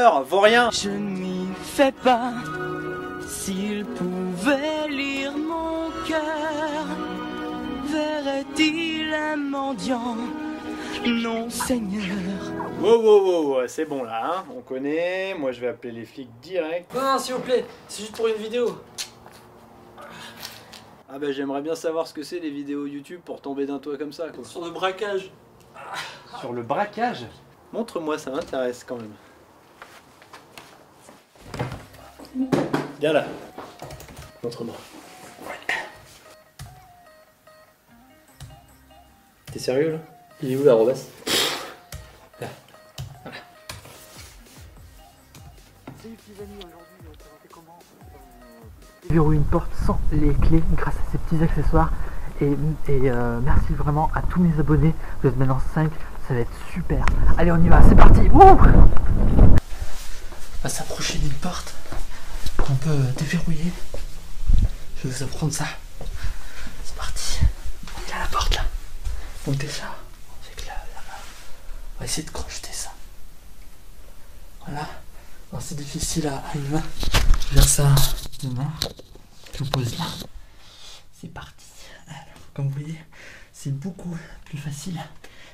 voleurs, vauriens. Je ne m'y fais pas. S'il pouvait lire mon cœur, verrait-il un mendiant? Non, Seigneur. Wow, c'est bon là, hein, on connaît. Moi je vais appeler les flics direct. Non, s'il vous plaît, c'est juste pour une vidéo. Ah bah j'aimerais bien savoir ce que c'est les vidéos YouTube pour tomber d'un toit comme ça quoi. Sur le braquage. Sur le braquage? Montre-moi, ça m'intéresse quand même. Viens là. Montre-moi. T'es sérieux là? Il est où la robasse? Là. Voilà. Salut petits amis, aujourd'hui je vais vous présenter comment verrouiller une porte sans les clés grâce à ces petits accessoires. Et merci vraiment à tous mes abonnés, vous êtes maintenant 5, ça va être super. Allez on y va, c'est parti. Wouh! On va s'approcher d'une porte pour un peu déverrouiller. Je vais vous apprendre ça. C'est parti. Il est à la porte là. Donc déjà, avec la main, on va essayer de crocheter ça. Voilà. Alors c'est difficile à une main. Je vais faire ça de main. Je vous pose là. C'est parti. Alors, comme vous voyez, c'est beaucoup plus facile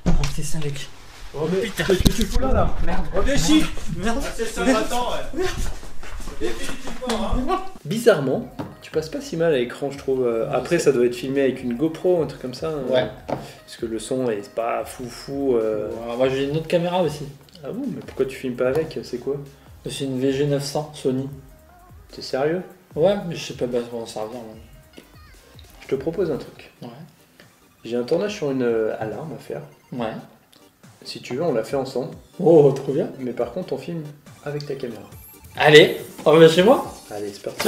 de crocheter ça avec. Oh mais putain, qu'est-ce que tu fous là? Merde. Reviens ici. Merde. C'est ça m'attend, ouais. Merde. Bizarrement, tu passes pas si mal à l'écran, je trouve. Après, ça doit être filmé avec une GoPro, un truc comme ça. Ouais. Parce que le son est pas fou. Alors, moi j'ai une autre caméra aussi. Ah bon, mais pourquoi tu filmes pas avec? C'est quoi? C'est une VG900 Sony. T'es sérieux? Ouais, mais je sais pas bien comment ça servir. Je te propose un truc. Ouais. J'ai un tournage sur une alarme à faire. Ouais. Si tu veux, on l'a fait ensemble. Oh, trop bien. Mais par contre, on filme avec ta caméra. Allez, on revient chez moi. Allez, c'est parti.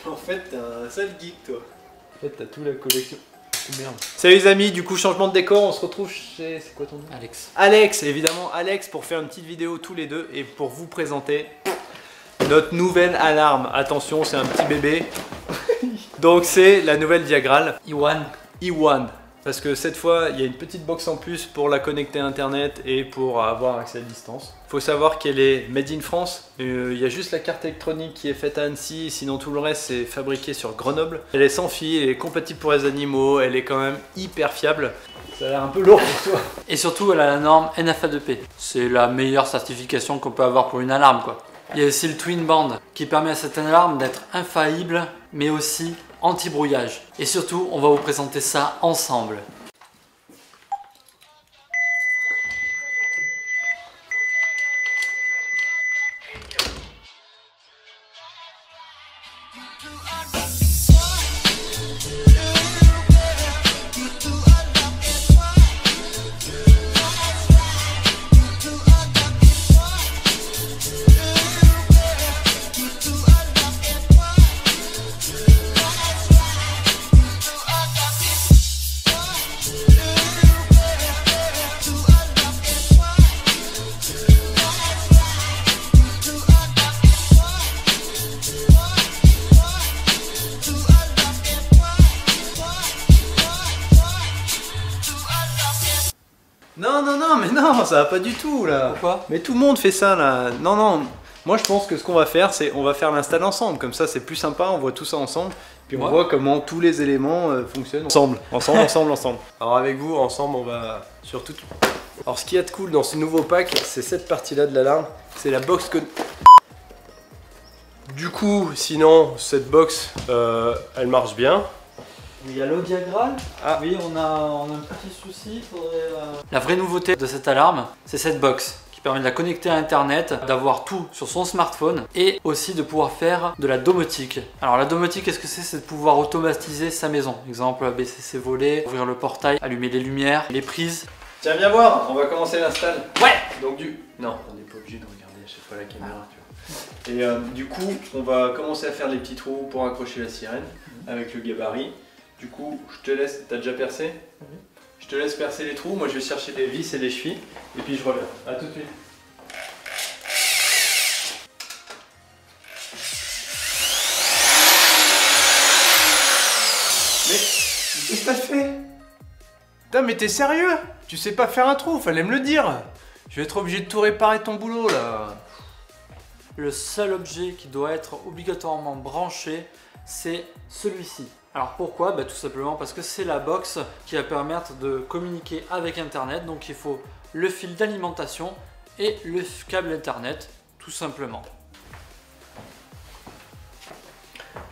En fait, t'es un sale geek, toi. En fait, t'as tout la collection. Merde. Salut les amis, du coup changement de décor, on se retrouve chez... C'est quoi ton nom? Alex. Alex, évidemment Alex, pour faire une petite vidéo tous les deux et pour vous présenter notre nouvelle alarme. Attention, c'est un petit bébé. Donc c'est la nouvelle Diagral Iwan. E1. Parce que cette fois, il y a une petite box en plus pour la connecter à internet et pour avoir accès à distance. Faut savoir qu'elle est made in France. Il y a juste la carte électronique qui est faite à Annecy, sinon tout le reste c'est fabriqué sur Grenoble. Elle est sans fil, elle est compatible pour les animaux, elle est quand même hyper fiable. Ça a l'air un peu lourd pour toi. Et surtout, elle a la norme NFA2P. C'est la meilleure certification qu'on peut avoir pour une alarme, quoi. Il y a aussi le Twin Band qui permet à cette alarme d'être infaillible, mais aussi anti-brouillage. Et surtout, on va vous présenter ça ensemble. Non, mais non, ça va pas du tout là. Pourquoi? Mais tout le monde fait ça là. Non, moi je pense que ce qu'on va faire, c'est on va faire l'install ensemble. Comme ça, c'est plus sympa, on voit tout ça ensemble. Puis on voit comment tous les éléments fonctionnent ensemble. Ensemble. Alors avec vous, ensemble, on va surtout... Alors ce qu'il y a de cool dans ce nouveau pack, c'est cette partie-là de l'alarme. C'est la box que... Du coup, sinon, cette box, elle marche bien. Il y a l'eau Diagral. Ah. Oui, on a un petit souci. La vraie nouveauté de cette alarme, c'est cette box qui permet de la connecter à internet, d'avoir tout sur son smartphone et aussi de pouvoir faire de la domotique. Alors la domotique, qu'est-ce que c'est? C'est de pouvoir automatiser sa maison. Exemple, baisser ses volets, ouvrir le portail, allumer les lumières, les prises. Tiens, viens voir, on va commencer l'install. Ouais. Donc Non, on n'est pas obligé de regarder à chaque fois la caméra, tu vois. Et du coup, on va commencer à faire les petits trous pour accrocher la sirène avec le gabarit. Du coup, je te laisse, t'as déjà percé? Je te laisse percer les trous, moi je vais chercher les vis et les chevilles, et puis je reviens. A tout de suite. Qu'est-ce que t'as fait? Putain, mais t'es sérieux? Tu sais pas faire un trou, fallait me le dire. Je vais être obligé de tout réparer ton boulot là. Le seul objet qui doit être obligatoirement branché, c'est celui-ci. Alors pourquoi? Tout simplement parce que c'est la box qui va permettre de communiquer avec Internet. Donc il faut le fil d'alimentation et le câble Internet, tout simplement.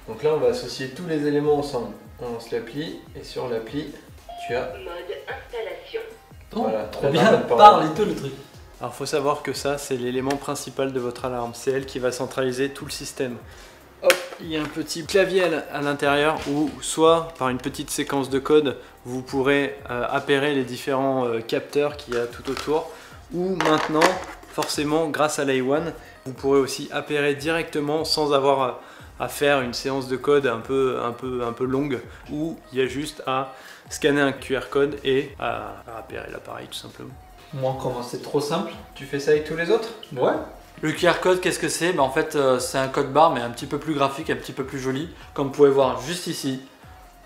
Donc là, on va associer tous les éléments ensemble. On lance l'appli et sur l'appli, tu as... Mode installation. Voilà, Trop bien, parle et tout le truc. Alors faut savoir que ça c'est l'élément principal de votre alarme, c'est elle qui va centraliser tout le système. Hop, il y a un petit clavier à l'intérieur où soit par une petite séquence de code vous pourrez appairer les différents capteurs qu'il y a tout autour, ou maintenant forcément grâce à l'A1 vous pourrez aussi appairer directement sans avoir à faire une séance de code un peu longue, où il y a juste à scanner un QR code et à appairer l'appareil tout simplement. Moi, comment c'est trop simple. Tu fais ça avec tous les autres? Ouais. Le QR code, qu'est-ce que c'est? En fait, c'est un code barre, mais un petit peu plus graphique, un petit peu plus joli, comme vous pouvez voir juste ici.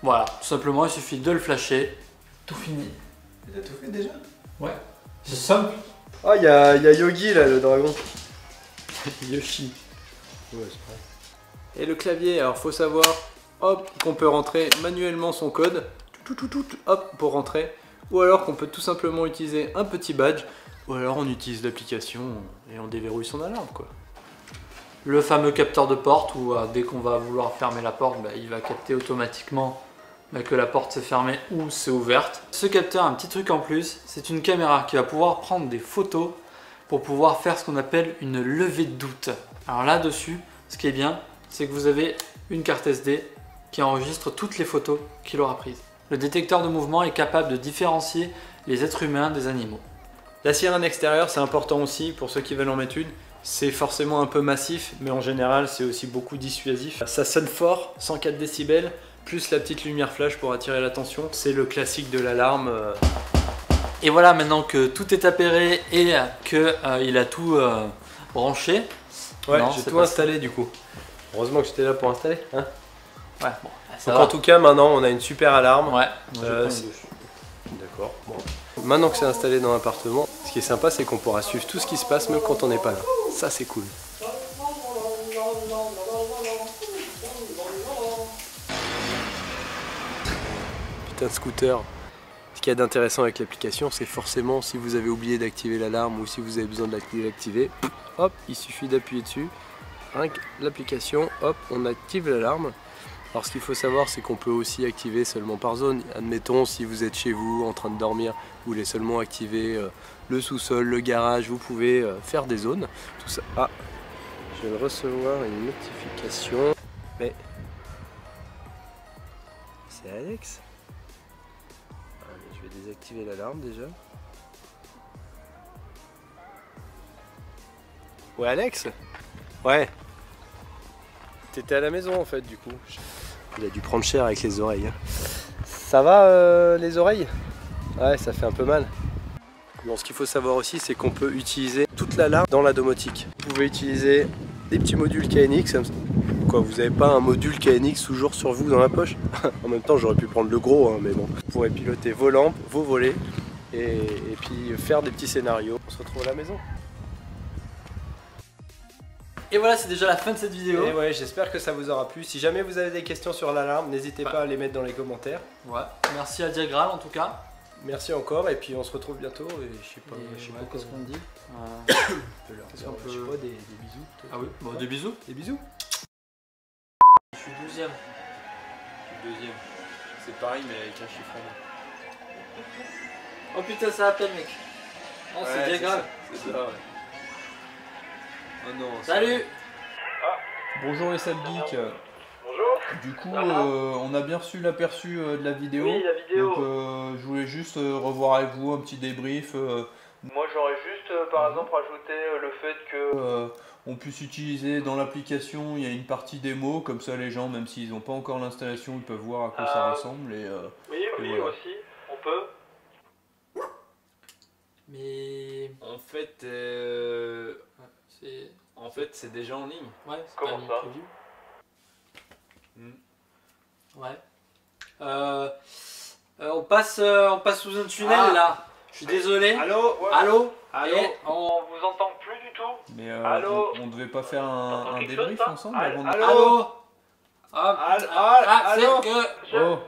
Voilà, tout simplement, il suffit de le flasher. Tout fini. T'as tout fait déjà? Ouais. C'est simple. Ah, il y a Yogi là, le dragon. Yoshi. Ouais, c'est vrai. Et le clavier, alors faut savoir, hop, qu'on peut rentrer manuellement son code, hop, pour rentrer. Ou alors qu'on peut tout simplement utiliser un petit badge, ou alors on utilise l'application et on déverrouille son alarme quoi. Le fameux capteur de porte où dès qu'on va vouloir fermer la porte, il va capter automatiquement que la porte s'est fermée ou c'est ouverte. Ce capteur a un petit truc en plus, c'est une caméra qui va pouvoir prendre des photos pour pouvoir faire ce qu'on appelle une levée de doute. Alors là-dessus, ce qui est bien, c'est que vous avez une carte SD qui enregistre toutes les photos qu'il aura prises. Le détecteur de mouvement est capable de différencier les êtres humains des animaux. La sirène extérieure, c'est important aussi pour ceux qui veulent en mettre une. C'est forcément un peu massif, mais en général, c'est aussi beaucoup dissuasif. Ça sonne fort, 104 décibels, plus la petite lumière flash pour attirer l'attention. C'est le classique de l'alarme. Et voilà, maintenant que tout est appairé et qu'il a tout branché. Ouais, j'ai tout installé du coup. Heureusement que j'étais là pour installer. Hein, ouais, bon. Donc en tout cas, maintenant on a une super alarme. Ouais. D'accord. Bon. Maintenant que c'est installé dans l'appartement, ce qui est sympa, c'est qu'on pourra suivre tout ce qui se passe même quand on n'est pas là. Ça, c'est cool. Putain de scooter. Ce qu'il y a d'intéressant avec l'application, c'est forcément si vous avez oublié d'activer l'alarme ou si vous avez besoin de l'activer, hop, il suffit d'appuyer dessus. Rien que l'application, hop, on active l'alarme. Alors ce qu'il faut savoir, c'est qu'on peut aussi activer seulement par zone. Admettons, si vous êtes chez vous en train de dormir, vous voulez seulement activer le sous-sol, le garage, vous pouvez faire des zones. Tout ça. Ah, je viens de recevoir une notification. Mais c'est Alex. Ah, mais je vais désactiver l'alarme déjà. Ouais, Alex? Ouais. T'étais à la maison en fait du coup. Il a dû prendre cher avec les oreilles. Hein. Ça va les oreilles? Ouais, ça fait un peu mal. Bon, ce qu'il faut savoir aussi, c'est qu'on peut utiliser toute l'alarme dans la domotique. Vous pouvez utiliser des petits modules KNX. Quoi, vous n'avez pas un module KNX toujours sur vous dans la poche? En même temps, j'aurais pu prendre le gros, hein, mais bon. Vous pourrez piloter vos lampes, vos volets et puis faire des petits scénarios. On se retrouve à la maison. Et voilà, c'est déjà la fin de cette vidéo. Et ouais, j'espère que ça vous aura plu. Si jamais vous avez des questions sur l'alarme, n'hésitez pas à les mettre dans les commentaires. Ouais. Merci à Diagram en tout cas. Merci encore et puis on se retrouve bientôt. Et je sais pas, qu'est-ce qu'on dit. Qu'est-ce qu'on peut... Je sais pas, des bisous. Ah oui, bon, des bisous. Des bisous. Je suis 12e. Deuxième. C'est pareil mais avec un chiffre en Oh putain, ça appelle mec. Oh, c'est Diagram. C'est ça, ouais. Oh non, salut. Bonjour les Sabgeeks. Bonjour. Du coup, on a bien reçu l'aperçu de la vidéo. Oui, la vidéo. Donc, je voulais juste revoir avec vous un petit débrief. Moi, j'aurais juste, par exemple, rajouté le fait que... on puisse utiliser dans l'application, il y a une partie démo, comme ça les gens, même s'ils n'ont pas encore l'installation, ils peuvent voir à quoi ça ressemble. Et, oui, voilà. aussi, on peut. Mais... En fait, c'est déjà en ligne. Ouais, comment ça? Ouais. On passe sous un tunnel là. Je suis désolé. Allô? Allô? Allô? Et On vous entend plus du tout. Mais Allô? on devait pas faire T'entends un quelque débrief chose, toi? ensemble Allô? avant de... Allô? C'est allô? que... Oh.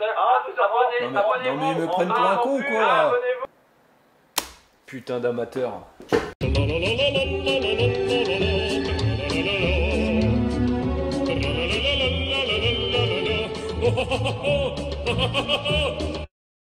Vous abonnez, Non mais ils me prennent pour un con ou quoi là? Putain d'amateur.